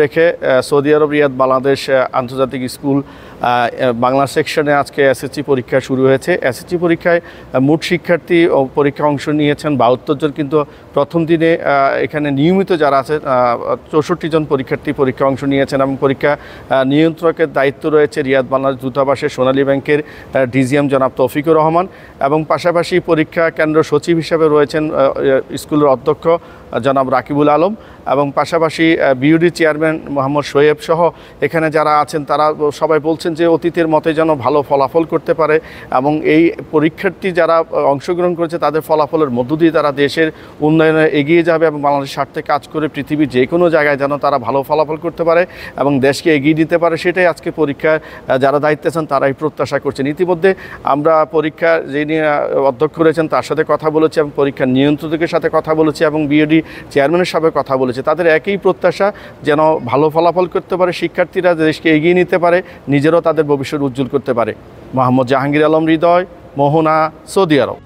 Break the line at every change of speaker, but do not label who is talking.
রেখে সৌদি আরব রিয়াদ বাংলাদেশ আন্তর্জাতিক স্কুল বাংলা সেকশনে আজকে এসএসসি পরীক্ষা শুরু হয়েছে। এসএসসি পরীক্ষায় মোট শিক্ষার্থী পরীক্ষা অংশ নিয়েছেন ৭২ জন, কিন্তু প্রথম দিনে এখানে নিয়মিত যারা আছে ৬৪ জন পরীক্ষার্থী পরীক্ষা অংশ নিয়েছেন এবং পরীক্ষা নিয়ন্ত্রকের দায়িত্ব রয়েছে রিয়াদ বাংলাদেশ দূতাবাসের সোনালী ব্যাংকের ডিজিএম জনাব তৌফিকুর রহমান এবং পাশাপাশি পরীক্ষা কেন্দ্র সচিব হিসেবে রয়েছেন স্কুলের অধ্যক্ষ জনাব রাকিবুল আলম এবং পাশাপাশি বিইউডি চেয়ারম্যান মোহাম্মদ শোয়েব সহ এখানে যারা আছেন তারা সবাই বলছেন যে অতীতের মতে যেন ভালো ফলাফল করতে পারে এবং এই পরীক্ষার্থী যারা অংশগ্রহণ করেছে তাদের ফলাফলের মধ্য দিয়ে তারা দেশের উন্নয়নে এগিয়ে যাবে এবং বাংলাদেশের স্বার্থে কাজ করে পৃথিবীর যে কোনো জায়গায় যেন তারা ভালো ফলাফল করতে পারে এবং দেশকে এগিয়ে দিতে পারে, সেটাই আজকে পরীক্ষা যারা দায়িত্বে আছেন তারাই প্রত্যাশা করছেন। ইতিমধ্যে আমরা পরীক্ষা যিনি অধ্যক্ষ রয়েছেন তার সাথে কথা বলেছি এবং পরীক্ষার নিয়ন্ত্রকের সাথে কথা বলেছি এবং বিইউডি চেয়ারম্যানের সাথে কথা বলেছে। তাদের একই প্রত্যাশা যেন ভালো ফলাফল করতে পারে, শিক্ষার্থীরা দেশকে এগিয়ে নিতে পারে, নিজেরাও তাদের ভবিষ্যৎ উজ্জ্বল করতে পারে। মোহাম্মদ জাহাঙ্গীর আলম হৃদয়, মোহনা, সৌদি আরব।